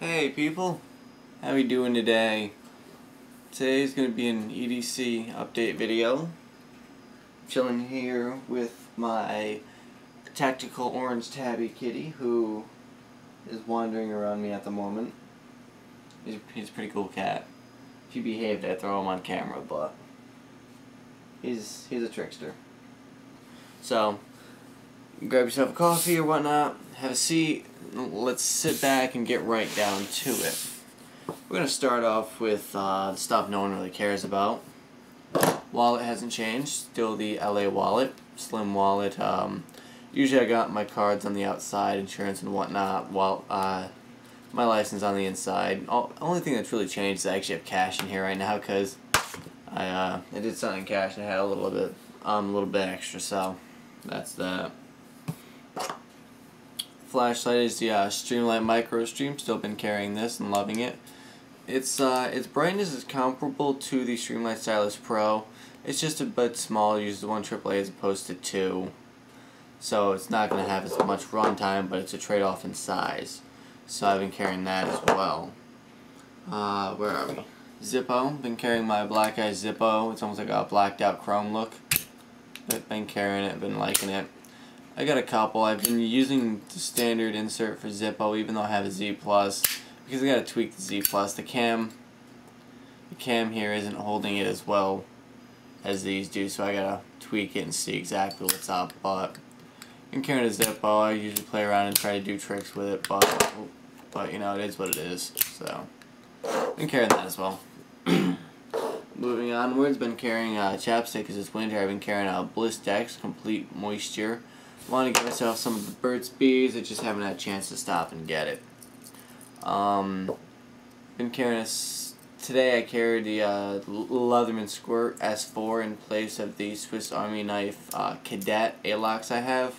Hey people, how we doing today? Today's gonna be an EDC update video. Chilling here with my tactical orange tabby kitty who is wandering around me at the moment. He's a pretty cool cat. If he behaved, I'd throw him on camera, but he's a trickster. So grab yourself a coffee or whatnot, have a seat, let's sit back and get right down to it. We're going to start off with the stuff no one really cares about. Wallet hasn't changed, still the LA wallet, slim wallet. Usually I got my cards on the outside, insurance and whatnot, while my license on the inside. Only thing that's really changed is I actually have cash in here right now because I did something in cash and I had a little bit extra, so that's that. Flashlight is the Streamlight Micro Stream. Still been carrying this and loving it. Its brightness is comparable to the Streamlight Stylus Pro. It's just a bit smaller. Uses the 1 AAA as opposed to 2, so it's not going to have as much runtime, but it's a trade-off in size. So I've been carrying that as well. Where are we? Zippo. Been carrying my Black Eye Zippo. It's almost like a blacked out chrome look. I've been carrying it. Been liking it. I got a couple. I've been using the standard insert for Zippo, even though I have a Z Plus, because I gotta tweak the Z Plus. The cam here isn't holding it as well as these do, so I gotta tweak it and see exactly what's up. But I'm carrying a Zippo. I usually play around and try to do tricks with it, but you know, it is what it is. So I'm carrying that as well. Moving onwards, been carrying chapstick because it's winter. I've been carrying Bliss Dex Complete Moisture. Want to give myself some of the Burt's Bees. I just haven't had a chance to stop and get it. Been carrying today. I carried the Leatherman Squirt S4 in place of the Swiss Army Knife Cadet A-Locks I have.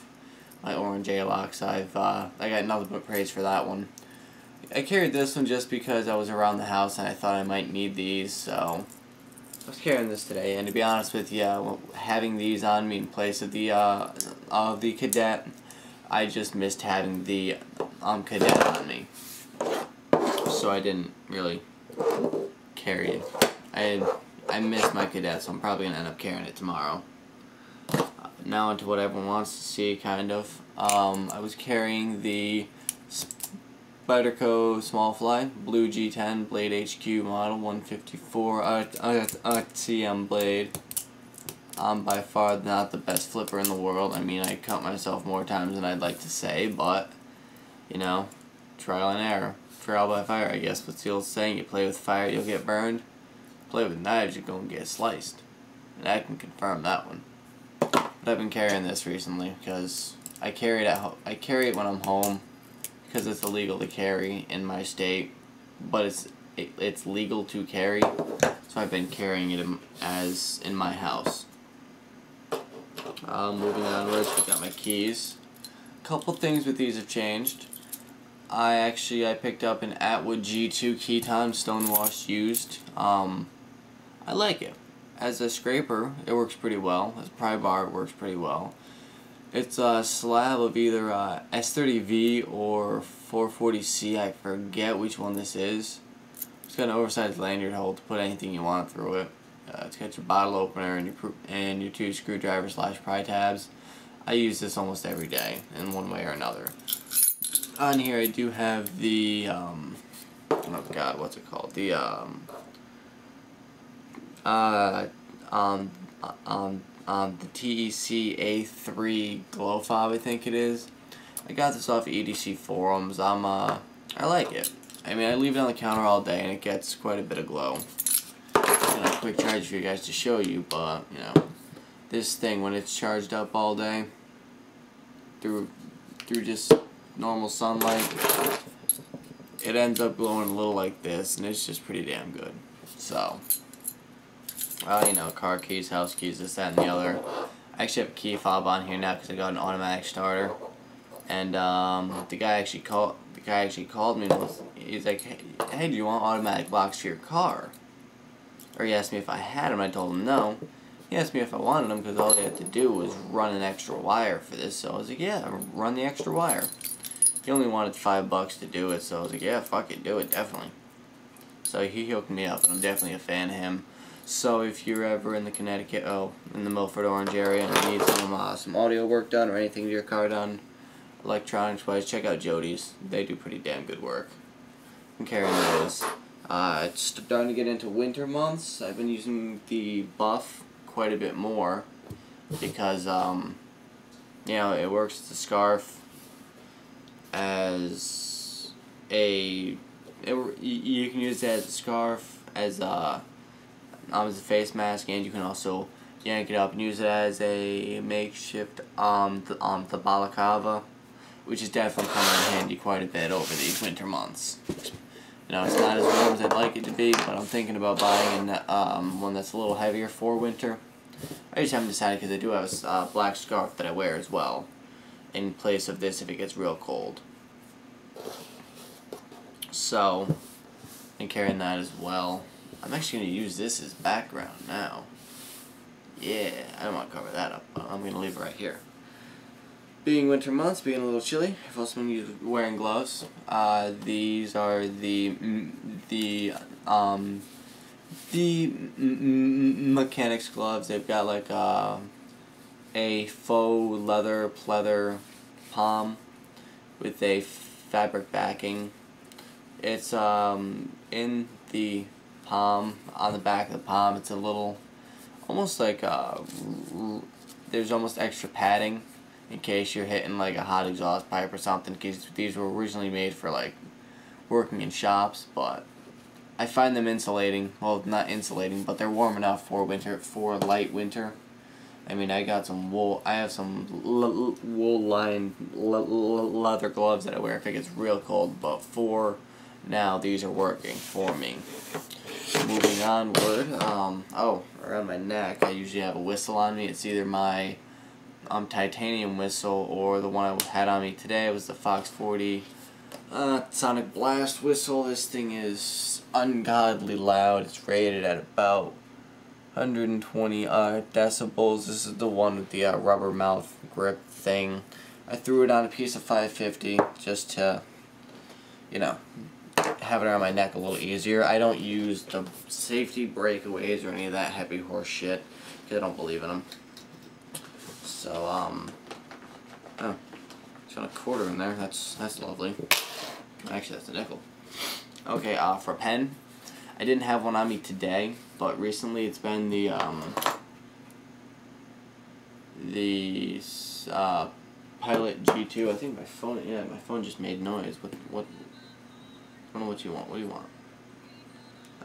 My orange A-Locks. I got nothing but praise for that one. I carried this one just because I was around the house and I thought I might need these, so I was carrying this today. And to be honest with you, having these on me in place of the Cadet, I just missed having the Cadet on me, so I didn't really carry it. I missed my Cadet, so I'm probably gonna end up carrying it tomorrow. Now onto what everyone wants to see, kind of. I was carrying the Spyderco Small Fly Blue G10 Blade HQ model 154 TM blade. I'm by far not the best flipper in the world. I mean, I cut myself more times than I'd like to say, but you know, trial and error, trial by fire. I guess what's the old saying? You play with fire, you'll get burned. Play with knives, you're gonna get sliced. And I can confirm that one. But I've been carrying this recently because I carry it when I'm home, because it's illegal to carry in my state, but it's legal to carry, so I've been carrying it as in my house. Moving onwards, we got my keys. A couple things with these have changed. I picked up an Atwood G2 Keton Stonewashed used. I like it. As a scraper, it works pretty well. As a pry bar, it works pretty well. It's a slab of either S30V or 440C. I forget which one this is. It's got an oversized lanyard hole to put anything you want through it. It's got your bottle opener and your 2 screwdriver / pry tabs. I use this almost every day in one way or another. On here I do have the oh god, what's it called? The the TEC A3 glow fob, I think it is. I got this off of EDC forums. I like it. I mean, I leave it on the counter all day and it gets quite a bit of glow. A quick charge for you guys to show you, but you know, this thing, when it's charged up all day through just normal sunlight, it ends up glowing a little like this, and it's just pretty damn good. So you know, car keys, house keys, this, that, and the other. I actually have a key fob on here now because I got an automatic starter, and the guy actually called me and he's like, hey, do you want automatic locks for your car? Or he asked me if I had them. I told him no. He asked me if I wanted them because all he had to do was run an extra wire for this. So I was like, yeah, run the extra wire. he only wanted $5 to do it, so I was like, yeah, fuck it, do it, definitely. So he hooked me up, and I'm definitely a fan of him. So if you're ever in the Connecticut, in the Milford Orange area, and you need some audio work done or anything to your car done, electronics wise, check out Jody's. They do pretty damn good work. I'm carrying those. It's starting to get into winter months. I've been using the Buff quite a bit more because you know, it works as a scarf, as you can use it as a scarf, as a face mask, and you can also yank it up and use it as a makeshift the balaclava, which is definitely coming in handy quite a bit over these winter months. You know, it's not as warm as I'd like it to be, but I'm thinking about buying one that's a little heavier for winter. I just haven't decided because I do have a black scarf that I wear as well, in place of this if it gets real cold. So, I'm carrying that as well. I'm actually going to use this as background now. Yeah, I don't want to cover that up, but I'm going to leave it right here. Being winter months, being a little chilly, I've also been wearing gloves. These are the mechanics gloves. They've got like a faux leather pleather palm with a fabric backing. It's in the palm, on the back of the palm, it's a little, almost like there's almost extra padding in case you're hitting like a hot exhaust pipe or something, because these were originally made for like working in shops, but I find them insulating. Well, not insulating, but they're warm enough for winter, for light winter. I mean, I got some wool, I have some wool-lined leather gloves that I wear if it gets real cold, but for now, these are working for me. Moving onward, around my neck, I usually have a whistle on me. It's either my titanium whistle, or the one I had on me today was the Fox 40 Sonic Blast whistle. This thing is ungodly loud. It's rated at about 120 decibels. This is the one with the rubber mouth grip thing. I threw it on a piece of 550 just to, you know, have it around my neck a little easier. I don't use the safety breakaways or any of that heavy horse shit because I don't believe in them. So, oh, it's got a quarter in there. That's lovely. Actually, that's a nickel. Okay, for a pen, I didn't have one on me today, but recently it's been the Pilot G2. I think my phone just made noise. What? I don't know what you want. What do you want?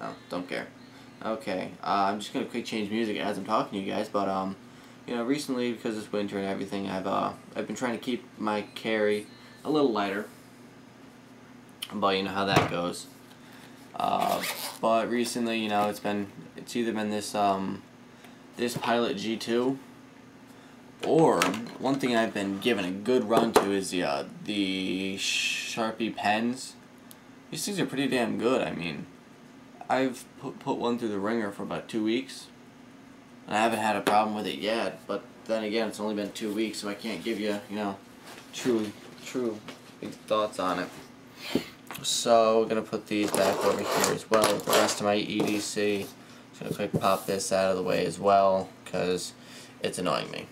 Oh, don't care. Okay, I'm just gonna quick change music as I'm talking to you guys, but you know, recently, because it's winter and everything, I've been trying to keep my carry a little lighter. But you know how that goes. But recently, you know, it's either been this this Pilot G2, or one thing I've been giving a good run to is the Sharpie pens. These things are pretty damn good. I mean, I've put one through the ringer for about 2 weeks. And I haven't had a problem with it yet, but then again, it's only been 2 weeks, so I can't give you, you know, true big thoughts on it. So, we're going to put these back over here as well with the rest of my EDC. Just going to quick pop this out of the way as well, because it's annoying me.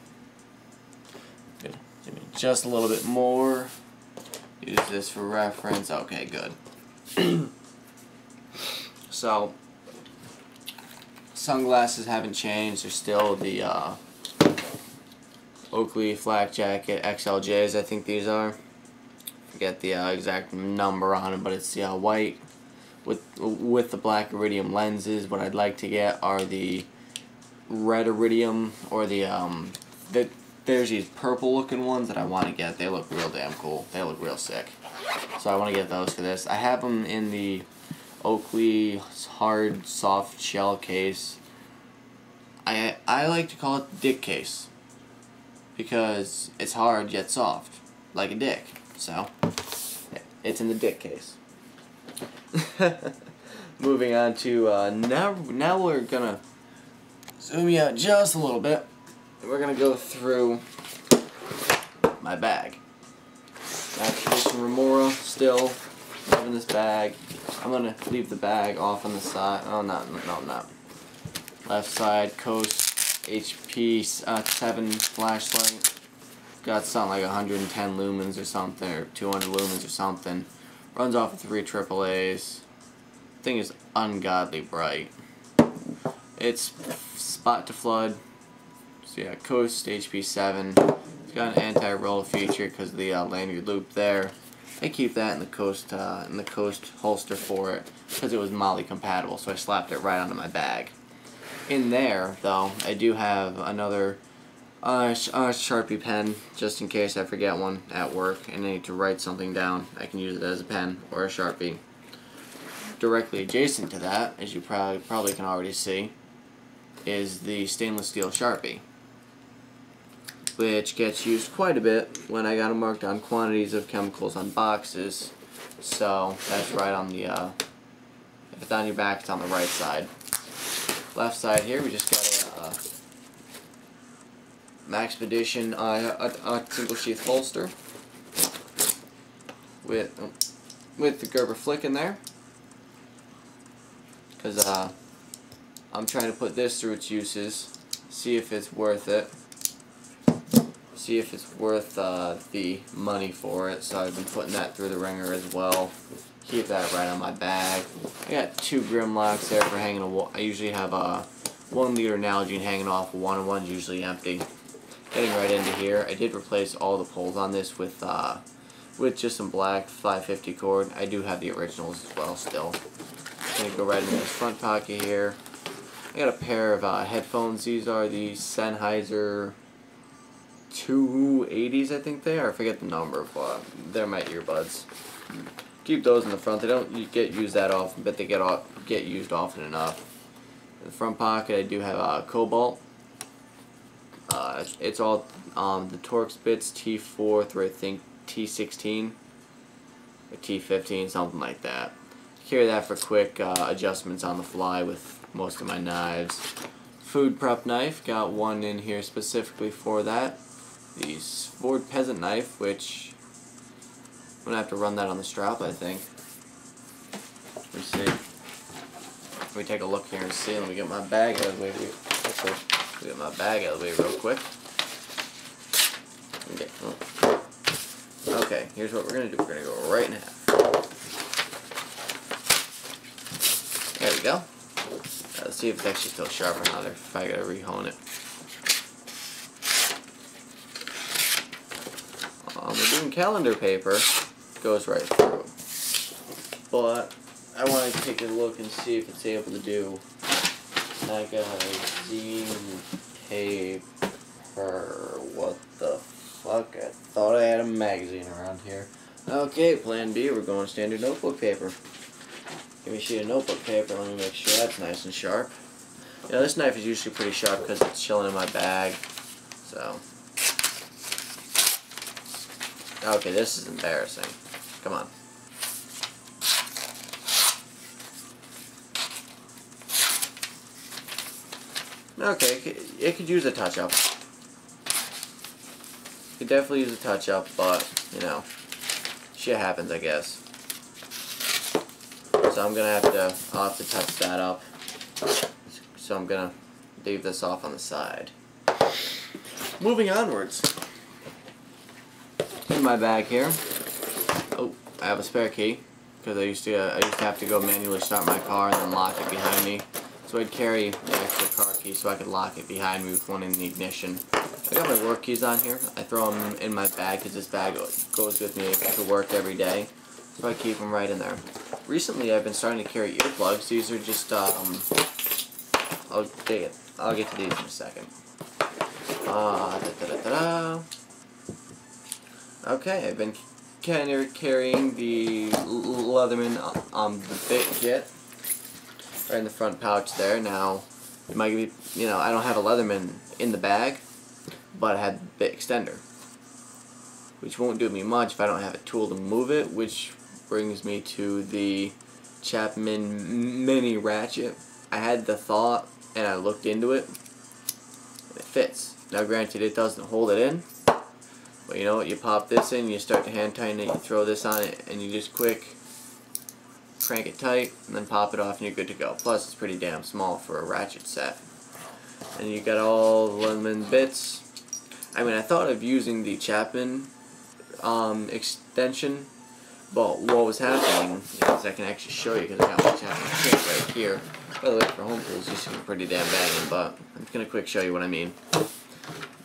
Good. Give me just a little bit more. Use this for reference. Okay, good. So, sunglasses haven't changed. They're still the Oakley Flak Jacket XLJs, I think these are. Forget the exact number on them, but it's white with the black iridium lenses. What I'd like to get are the red iridium, or there's these purple looking ones that I want to get. They look real damn cool. They look real sick. So I want to get those for this. I have them in the Oakley hard soft shell case. I like to call it the dick case because it's hard yet soft, like a dick. So it's in the dick case. Moving on to now we're gonna zoom you out just a little bit. We're gonna go through my bag. Expedition Remora, still loving this bag. I'm gonna leave the bag off on the side. Oh, no, I'm not. Left side, Coast HP 7 flashlight. Got something like 110 lumens or something, or 200 lumens or something. Runs off of 3 AAAs. Thing is ungodly bright. It's spot to flood. So yeah, Coast HP 7. It's got an anti-roll feature because of the lanyard loop there. I keep that in the Coast holster for it because it was Molly compatible, so I slapped it right onto my bag. In there, though, I do have another Sharpie pen, just in case I forget one at work and I need to write something down. I can use it as a pen or a Sharpie. Directly adjacent to that, as you probably can already see, is the stainless steel Sharpie, which gets used quite a bit when I gotta mark down quantities of chemicals on boxes. So that's right on the, if it's on your back, it's on the right side. Left side here, we just got a Maxpedition a single sheath holster with the Gerber flick in there, because I'm trying to put this through its uses, see if it's worth it. See if it's worth the money for it. So I've been putting that through the ringer as well. Keep that right on my bag. I got 2 Grimlocks there for hanging I usually have a 1 liter Nalgene hanging off one, and one's usually empty. Getting right into here, I did replace all the poles on this with just some black 550 cord. I do have the originals as well still. I'm gonna go right into this front pocket here. I got a pair of headphones. These are the Sennheiser 280s, I think they are. I forget the number, but they're my earbuds. Keep those in the front. They don't get used that often, but they get used often enough. In the front pocket, I do have Cobalt. It's all the Torx bits, T4 through I think T16 or T15, something like that. Carry that for quick adjustments on the fly with most of my knives. Food prep knife, got one in here specifically for that. The Ford Peasant knife, which I'm gonna have to run that on the strap, I think. Let me see. Let me take a look here and see. Let me get my bag out of the way. Get my bag out of the way real quick. Okay, here's what we're gonna do. We're gonna go right in half. There we go. Let's see if it's actually still sharp or not, or if I gotta rehone it. We're doing calendar paper, goes right through. But I want to take a look and see if it's able to do magazine paper. What the fuck? I thought I had a magazine around here. Okay, plan B, we're going standard notebook paper. Give me a sheet of notebook paper, let me make sure that's nice and sharp. You know, this knife is usually pretty sharp because it's chilling in my bag. So. Okay, this is embarrassing. Come on. Okay, it could use a touch-up. Could definitely use a touch-up, but, you know, shit happens, I guess. So I'll have to touch that up. So I'm gonna leave this off on the side. Moving onwards. In my bag here. Oh, I have a spare key because I used to have to go manually start my car and then lock it behind me. So I'd carry an extra car key so I could lock it behind me with one in the ignition. I got my work keys on here. I throw them in my bag because this bag goes with me to work every day. So I keep them right in there. Recently, I've been starting to carry earplugs. These are just I'll get to these in a second. Okay, I've been carrying the Leatherman the bit kit right in the front pouch there. Now, it might be, you know, I don't have a Leatherman in the bag, but I had the bit extender, which won't do me much if I don't have a tool to move it, which brings me to the Chapman mini ratchet. I had the thought and I looked into it and it fits. Now granted, it doesn't hold it in, But you know what? You pop this in, you start to hand tighten it, you throw this on it, and you just quick crank it tight, and then pop it off, and you're good to go. Plus, it's pretty damn small for a ratchet set. And you got all the Leatherman bits. I mean, I thought of using the Chapman extension, but what was happening is I can actually show you because I got my Chapman kit right here. By the way, for home tools, this is pretty damn banging, but I'm just gonna quick show you what I mean.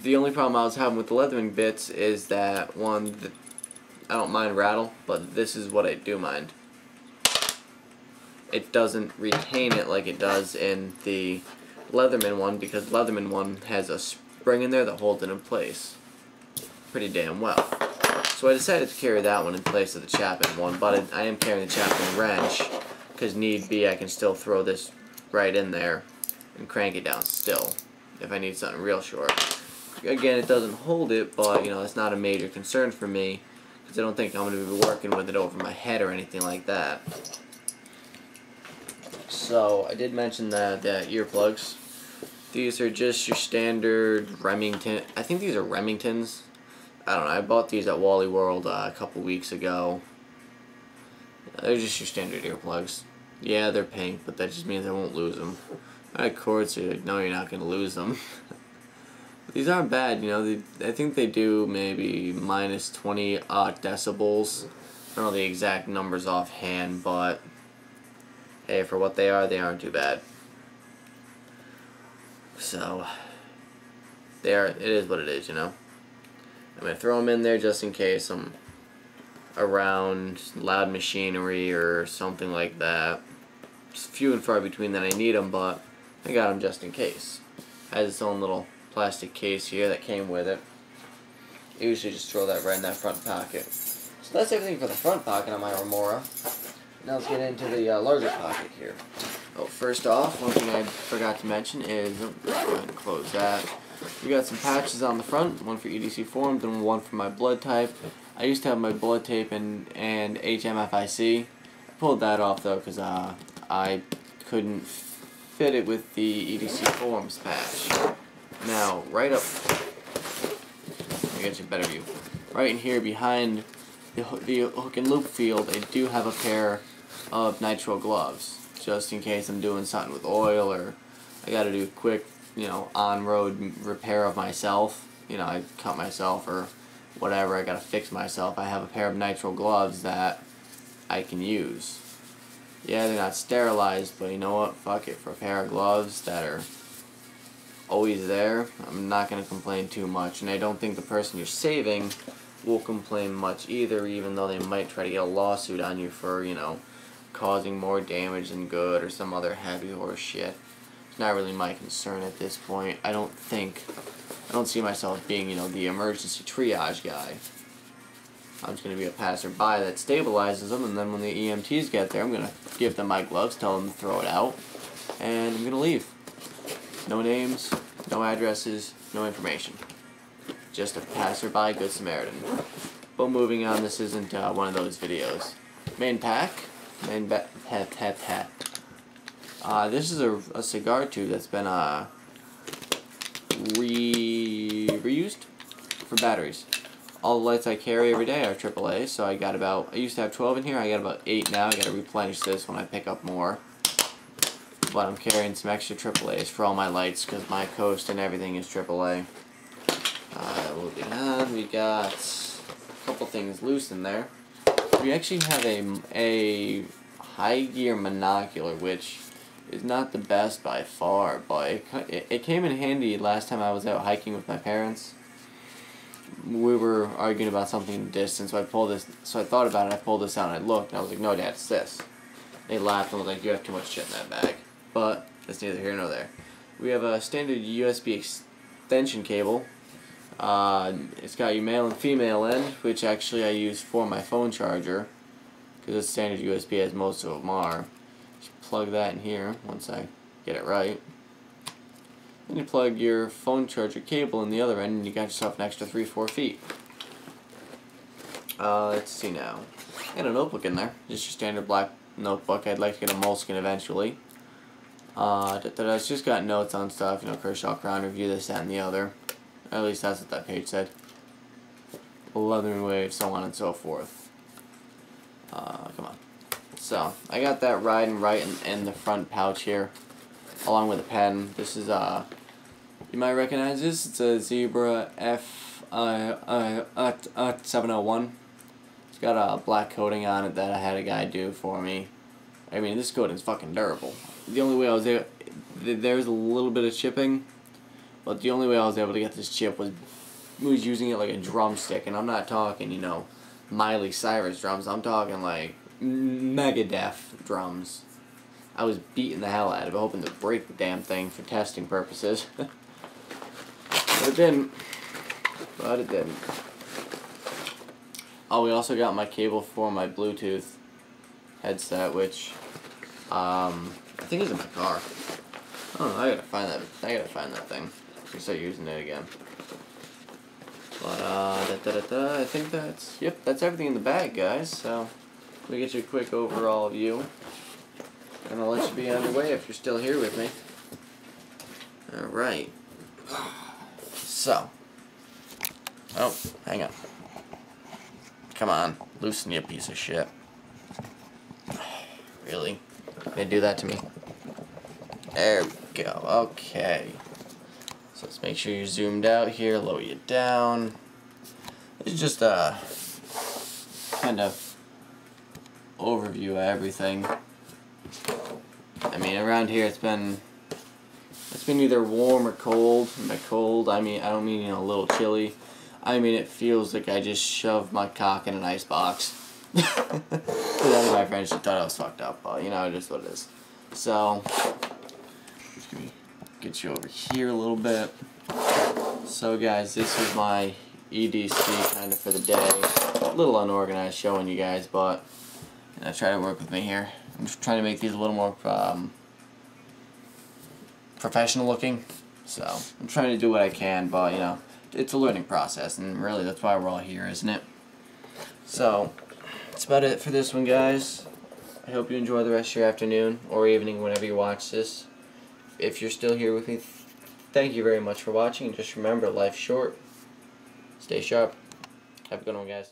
The only problem I was having with the Leatherman bits is that one, I don't mind rattle, but this is what I do mind. It doesn't retain it like it does in the Leatherman one, because Leatherman one has a spring in there that holds it in place pretty damn well. So I decided to carry that one in place of the Chapman one, but I am carrying the Chapman wrench because need be I can still throw this right in there and crank it down still if I need something real short. Again, it doesn't hold it, but you know, it's not a major concern for me because I don't think I'm going to be working with it over my head or anything like that. So I did mention the earplugs. These are just your standard Remington. I think these are Remingtons. I don't know. I bought these at Wally World a couple weeks ago. They're just your standard earplugs. Yeah, they're pink, but that just means I won't lose them. I cords, so no, you're not going to lose them. These aren't bad, you know. I think they do maybe minus 20 decibels. I don't know the exact numbers offhand, but hey, for what they aren't too bad. So, it is what it is, you know. I'm going to throw them in there just in case I'm around loud machinery or something like that. It's few and far between that I need them, but I got them just in case. It has its own little plastic case here that came with it. I usually just throw that right in that front pocket. So that's everything for the front pocket on my Remora. Now let's get into the larger pocket here. Oh, first off, one thing I forgot to mention is, go ahead and close that. We got some patches on the front, one for EDC formed and one for my blood type. I used to have my blood tape and HMFIC. I pulled that off though because I couldn't fit it with the EDC forms patch. Now, right up, let me get you a better view. Right in here behind the hook and loop field, I do have a pair of nitro gloves, just in case I'm doing something with oil or I got to do a quick, you know, on-road repair of myself. You know, I cut myself or whatever, I got to fix myself. I have a pair of nitro gloves that I can use. Yeah, they're not sterilized, but you know what? Fuck it. For a pair of gloves that are always there, I'm not going to complain too much. And I don't think the person you're saving will complain much either, even though they might try to get a lawsuit on you for, you know, causing more damage than good or some other heavy horse shit. It's not really my concern at this point. I don't see myself being, you know, the emergency triage guy. I'm just going to be a passerby that stabilizes them, and then when the EMTs get there, I'm going to give them my gloves, tell them to throw it out, and I'm going to leave. No names, no addresses, no information. Just a passerby, good Samaritan. But moving on, this isn't one of those videos. Main pack, this is a cigar tube that's been reused for batteries. All the lights I carry every day are AAA, so I used to have 12 in here, I got about 8 now. I got to replenish this when I pick up more. But I'm carrying some extra AAAs for all my lights because my coast and everything is AAA. Moving on, we got a couple things loose in there. We actually have a high gear monocular, which is not the best by far, but it came in handy last time I was out hiking with my parents. We were arguing about something in the distance, so I thought about it, I pulled this out and I looked, and I was like, no Dad, it's this. They laughed and was like, you have too much shit in that bag. But that's neither here nor there. We have a standard USB extension cable. It's got your male and female end, which actually I use for my phone charger, because it's standard USB as most of them are. Just plug that in here once I get it right. Then you plug your phone charger cable in the other end, and you got yourself an extra 3-4 feet. Let's see now. I got a notebook in there, just your standard black notebook. I'd like to get a moleskin eventually. It's just got notes on stuff, you know, Kershaw Crown Review, this, that, and the other. Or at least that's what that page said. leathering wave, so on and so forth. Come on. So, I got that riding right in the front pouch here, along with a pen. This is, you might recognize this. It's a Zebra F701. It's got a black coating on it that I had a guy do for me. I mean, this coating is fucking durable. The only way I was able, there's a little bit of chipping, but the only way I was able to get this chip was using it like a drumstick, and I'm not talking, you know, Miley Cyrus drums. I'm talking like Megadeth drums. I was beating the hell out of it, hoping to break the damn thing for testing purposes. But it didn't. Oh, we also got my cable for my Bluetooth headset, which I think is in my car. Oh, I gotta find that. I gotta find that thing. I can start using it again. But I think that's everything in the bag, guys. So we get you a quick overall view, and I'll let you be on your way if you're still here with me. All right. So, oh, hang on. Come on, loosen you, piece of shit. Really? You gonna do that to me? There we go. Okay. So let's make sure you're zoomed out here, lower you down. It's just a kind of overview of everything. I mean, around here it's been either warm or cold. And by cold, I don't mean, you know, a little chilly. I mean, it feels like I just shoved my cock in an ice box. That's my friends, she thought I was fucked up, but you know, just what it is. So, just gonna get you over here a little bit. So guys, this is my EDC kind of for the day. A little unorganized showing you guys, but you know, try to work with me here. I'm just trying to make these a little more professional looking. So, I'm trying to do what I can, but you know, it's a learning process, and really that's why we're all here, isn't it? So, that's about it for this one, guys. I hope you enjoy the rest of your afternoon or evening whenever you watch this. If you're still here with me, thank you very much for watching. And just remember, life's short. Stay sharp. Have a good one, guys.